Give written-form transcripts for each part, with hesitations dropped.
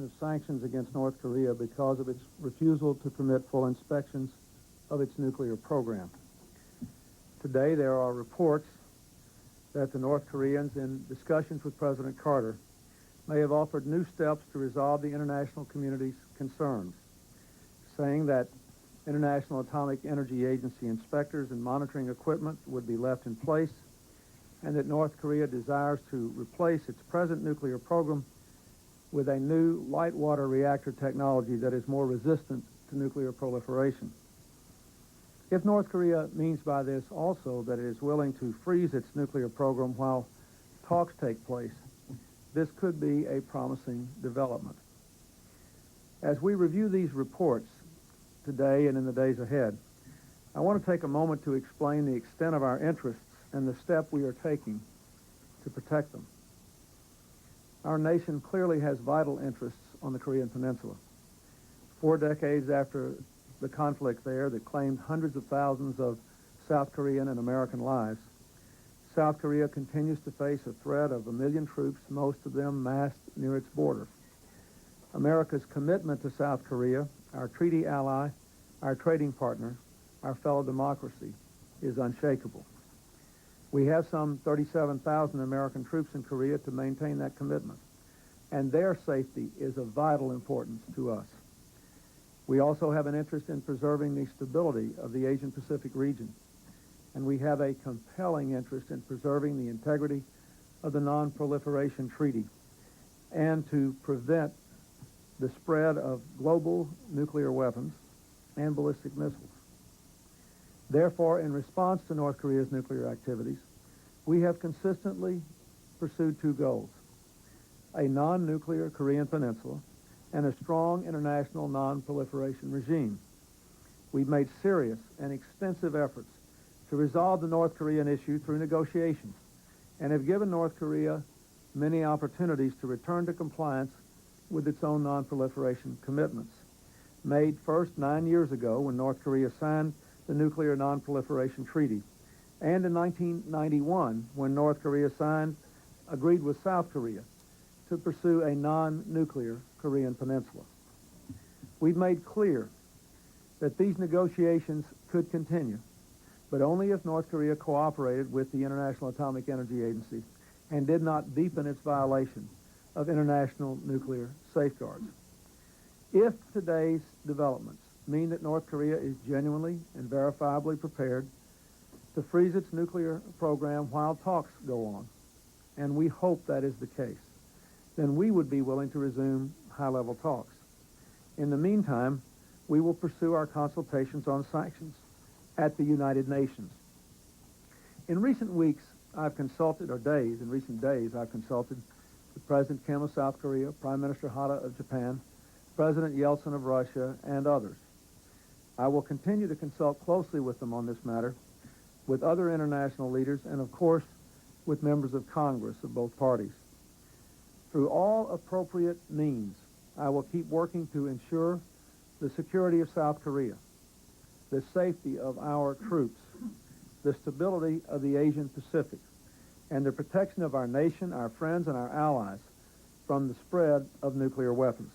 of sanctions against North Korea because of its refusal to permit full inspections of its nuclear program. Today, there are reports that the North Koreans, in discussions with President Carter, may have offered new steps to resolve the international community's concerns, saying that International Atomic Energy Agency inspectors and monitoring equipment would be left in place, and that North Korea desires to replace its present nuclear program with a new light water reactor technology that is more resistant to nuclear proliferation. If North Korea means by this also that it is willing to freeze its nuclear program while talks take place, this could be a promising development. As we review these reports today and in the days ahead, I want to take a moment to explain the extent of our interests and the step we are taking to protect them. Our nation clearly has vital interests on the Korean Peninsula. 4 decades after the conflict there that claimed hundreds of thousands of South Korean and American lives, South Korea continues to face a threat of 1 million troops, most of them massed near its border. America's commitment to South Korea, our treaty ally, our trading partner, our fellow democracy, is unshakable. We have some 37,000 American troops in Korea to maintain that commitment, and their safety is of vital importance to us. We also have an interest in preserving the stability of the Asian-Pacific region, and we have a compelling interest in preserving the integrity of the Non-Proliferation Treaty and to prevent the spread of global nuclear weapons and ballistic missiles. Therefore, in response to North Korea's nuclear activities, we have consistently pursued 2 goals: a non-nuclear Korean Peninsula and a strong international non-proliferation regime. We've made serious and extensive efforts to resolve the North Korean issue through negotiations and have given North Korea many opportunities to return to compliance with its own non-proliferation commitments, made first 9 years ago when North Korea signed the Nuclear Non-Proliferation Treaty, and in 1991 when North Korea agreed with South Korea to pursue a non-nuclear Korean Peninsula. We've made clear that these negotiations could continue, but only if North Korea cooperated with the International Atomic Energy Agency and did not deepen its violation of international nuclear safeguards. If today's developments mean that North Korea is genuinely and verifiably prepared to freeze its nuclear program while talks go on, and we hope that is the case, then we would be willing to resume high-level talks. In the meantime, we will pursue our consultations on sanctions at the United Nations. In recent weeks, I've consulted with President Kim of South Korea, Prime Minister Hara of Japan, President Yeltsin of Russia, and others. I will continue to consult closely with them on this matter, with other international leaders, and of course, with members of Congress of both parties. Through all appropriate means, I will keep working to ensure the security of South Korea, the safety of our troops, the stability of the Asian Pacific, and the protection of our nation, our friends, and our allies from the spread of nuclear weapons.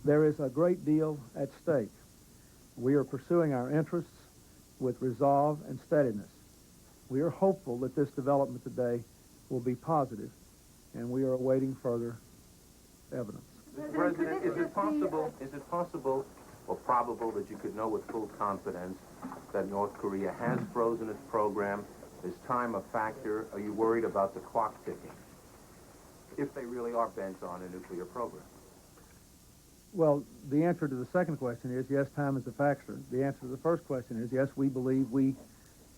There is a great deal at stake. We are pursuing our interests with resolve and steadiness. We are hopeful that this development today will be positive, and we are awaiting further evidence. Mr. President, is it possible or probable that you could know with full confidence that North Korea has frozen its program? Is time a factor? Are you worried about the clock ticking? If they really are bent on a nuclear program? Well, the answer to the second question is yes, time is a factor. The answer to the first question is yes, we believe we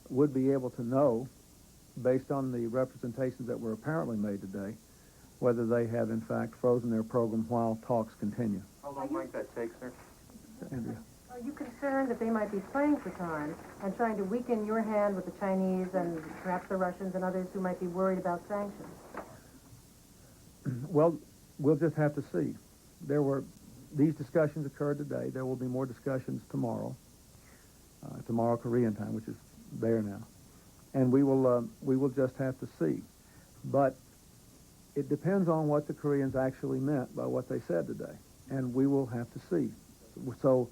would be able to know, based on the representations that were apparently made today, whether they have in fact frozen their program while talks continue. How long might that take, sir? Andrea. Are you concerned that they might be playing for time and trying to weaken your hand with the Chinese and perhaps the Russians and others who might be worried about sanctions? Well, we'll just have to see. These discussions occurred today. There will be more discussions tomorrow Korean time, which is there now. And we will just have to see. But it depends on what the Koreans actually meant by what they said today, and we will have to see. So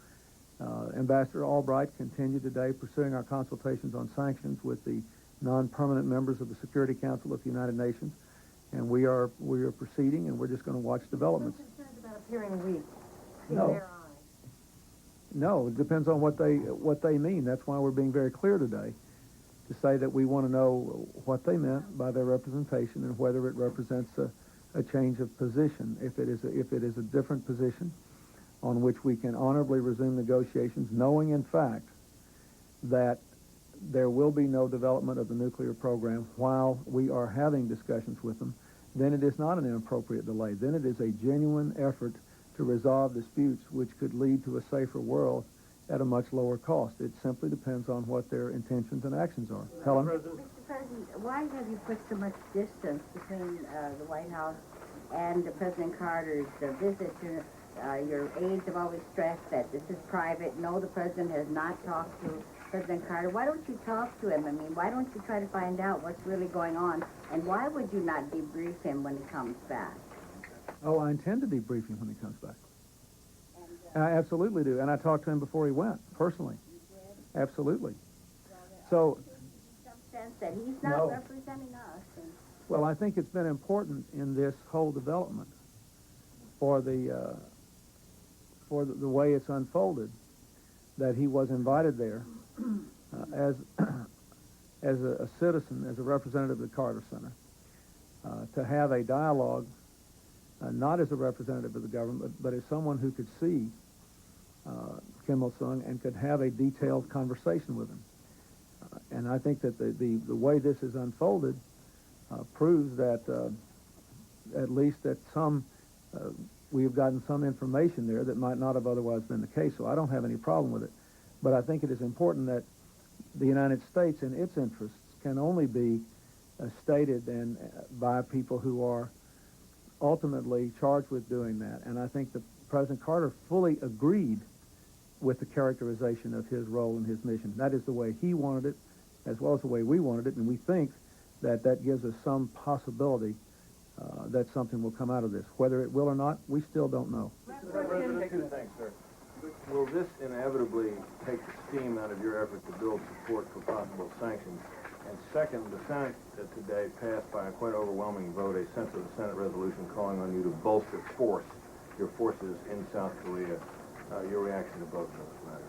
Ambassador Albright continued today pursuing our consultations on sanctions with the non-permanent members of the Security Council of the United Nations, and we are proceeding, and we're just going to watch developments. I'm concerned about appearing weak in No. their eyes. No, it depends on what they mean. That's why we're being very clear today to say that we want to know what they meant by their representation and whether it represents a change of position. If it is a different position on which we can honorably resume negotiations, knowing in fact that there will be no development of the nuclear program while we are having discussions with them, then it is not an inappropriate delay. Then it is a genuine effort to resolve disputes which could lead to a safer world at a much lower cost. It simply depends on what their intentions and actions are. Helen? Mr. President, why have you put so much distance between the White House and President Carter's visit? Your aides have always stressed that this is private. No, the President has not talked to President Carter. Why don't you talk to him? I mean, why don't you try to find out what's really going on? And why would you not debrief him when he comes back? Oh, I intend to debrief him when he comes back. I absolutely do. And I talked to him before he went, personally. Absolutely. So, Some sense that he's not No. representing us. well, I think it's been important in this whole development for the way it's unfolded that he was invited there as a citizen, as a representative of the Carter Center, to have a dialogue, not as a representative of the government, but as someone who could see Kim Il-sung and could have a detailed conversation with him. And I think that the way this is unfolded proves that at least that we've gotten some information there that might not have otherwise been the case. So I don't have any problem with it. But I think it is important that the United States and its interests can only be stated and by people who are ultimately charged with doing that. And I think that President Carter fully agreed with the characterization of his role and his mission. That is the way he wanted it, as well as the way we wanted it, and we think that that gives us some possibility that something will come out of this. Whether it will or not, we still don't know. President, two things, sir. Will this inevitably take the steam out of your effort to build support for possible sanctions? And second, the Senate today passed by a quite overwhelming vote a sense of the Senate resolution calling on you to bolster your forces in South Korea. Your reaction to both of those matters,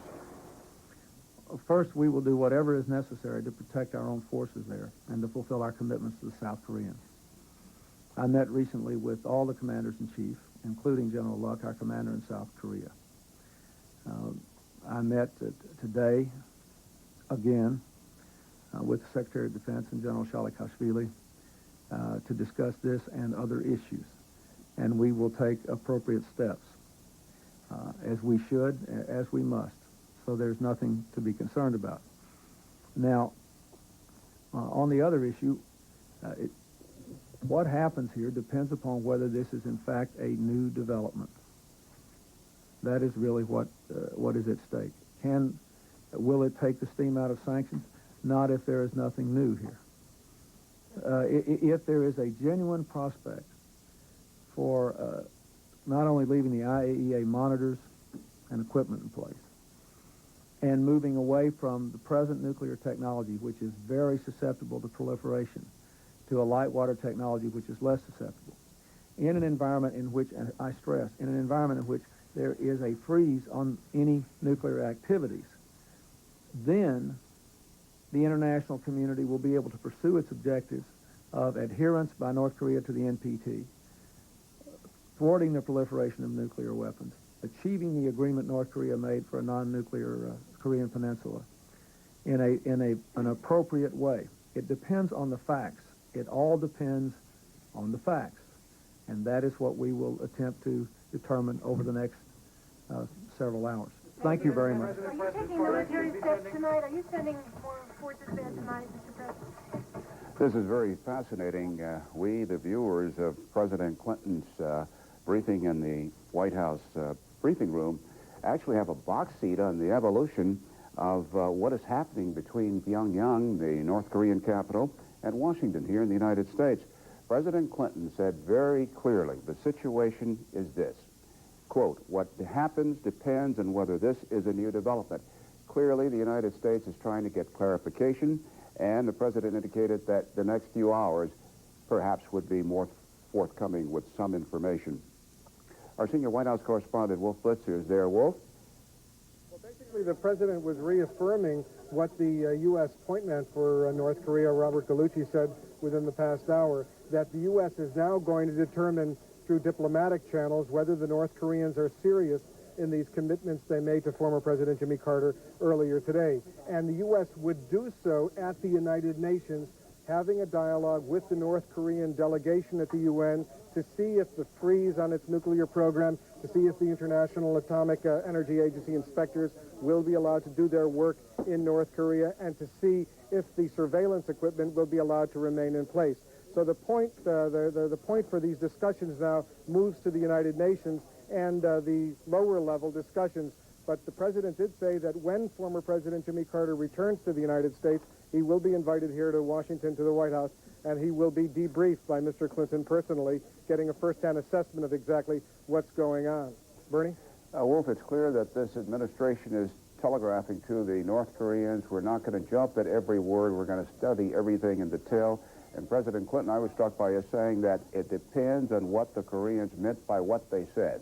sir? First, we will do whatever is necessary to protect our own forces there and to fulfill our commitments to the South Koreans. I met recently with all the commanders-in-chief, including General Luck, our commander in South Korea. I met today, again, with the Secretary of Defense and General Shalikashvili to discuss this and other issues. And we will take appropriate steps, as we should, as we must. So there's nothing to be concerned about. Now, on the other issue, what happens here depends upon whether this is in fact a new development. That is really what is at stake. Will it take the steam out of sanctions? Not if there is nothing new here. If there is a genuine prospect for not only leaving the IAEA monitors and equipment in place and moving away from the present nuclear technology, which is very susceptible to proliferation, to a light water technology which is less susceptible, in an environment in which, and I stress, in an environment in which there is a freeze on any nuclear activities, then the international community will be able to pursue its objectives of adherence by North Korea to the NPT, thwarting the proliferation of nuclear weapons, achieving the agreement North Korea made for a non-nuclear Korean peninsula in an appropriate way. It depends on the facts. It all depends on the facts. And that is what we will attempt to determine over the next several hours. Thank you very much. Are you taking military steps tonight? Are you sending more forces there tonight, Mr. President? This is very fascinating. We, the viewers of President Clinton's briefing in the White House briefing room, actually have a box seat on the evolution of what is happening between Pyongyang, the North Korean capital, and Washington here in the United States. President Clinton said very clearly, the situation is this. Quote, what happens depends on whether this is a new development. Clearly, the United States is trying to get clarification, and the president indicated that the next few hours perhaps would be more forthcoming with some information. Our senior White House correspondent, Wolf Blitzer, is there. Wolf? Well, basically, the president was reaffirming what the U.S. point man for North Korea, Robert Gallucci, said within the past hour, that the U.S. is now going to determine through diplomatic channels whether the North Koreans are serious in these commitments they made to former President Jimmy Carter earlier today. And the U.S. would do so at the United Nations, having a dialogue with the North Korean delegation at the UN to see if the freeze on its nuclear program, to see if the International Atomic Energy Agency inspectors will be allowed to do their work in North Korea, and to see if the surveillance equipment will be allowed to remain in place. So the point for these discussions now moves to the United Nations and the lower level discussions. But the president did say that when former President Jimmy Carter returns to the United States, he will be invited here to Washington, to the White House, and he will be debriefed by Mr. Clinton personally, getting a first-hand assessment of exactly what's going on. Bernie? Wolf, it's clear that this administration is telegraphing to the North Koreans, we're not going to jump at every word, we're going to study everything in detail. And President Clinton, I was struck by his saying that it depends on what the Koreans meant by what they said.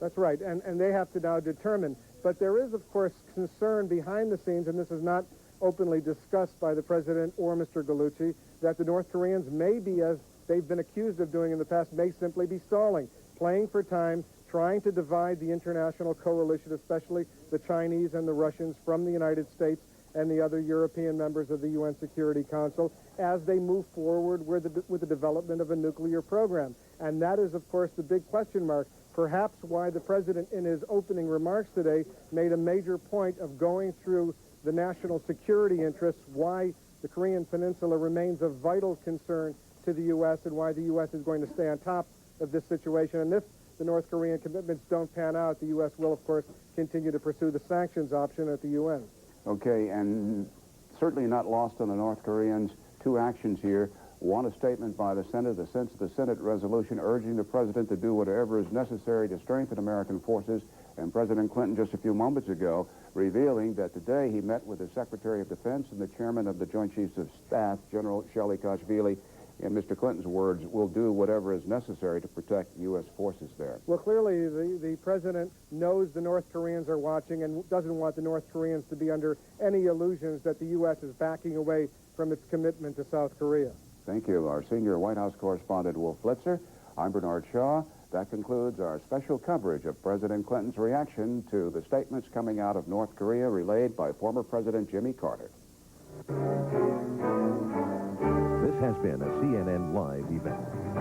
That's right, and they have to now determine. But there is, of course, concern behind the scenes, and this is not openly discussed by the president or Mr. Gallucci, that the North Koreans may be, as they've been accused of doing in the past, may simply be stalling, playing for time, trying to divide the international coalition, especially the Chinese and the Russians, from the United States and the other European members of the UN Security Council as they move forward with the development of a nuclear program. And that is, of course, the big question mark, perhaps why the president in his opening remarks today made a major point of going through the national security interests, why the Korean Peninsula remains of vital concern to the U.S. and why the U.S. is going to stay on top of this situation. And if the North Korean commitments don't pan out, the U.S. will, of course, continue to pursue the sanctions option at the UN. Okay, and certainly not lost on the North Koreans. Two actions here. One, a statement by the Senate, the Senate resolution urging the president to do whatever is necessary to strengthen American forces, and President Clinton just a few moments ago revealing that today he met with the Secretary of Defense and the Chairman of the Joint Chiefs of Staff, General Shelley Kashvili. In Mr. Clinton's words, will do whatever is necessary to protect U.S. forces there. Well, clearly the president knows the North Koreans are watching and doesn't want the North Koreans to be under any illusions that the U.S. is backing away from its commitment to South Korea. Thank you. Our senior White House correspondent, Wolf Blitzer. I'm Bernard Shaw. That concludes our special coverage of President Clinton's reaction to the statements coming out of North Korea relayed by former President Jimmy Carter. This has been a CNN Live event.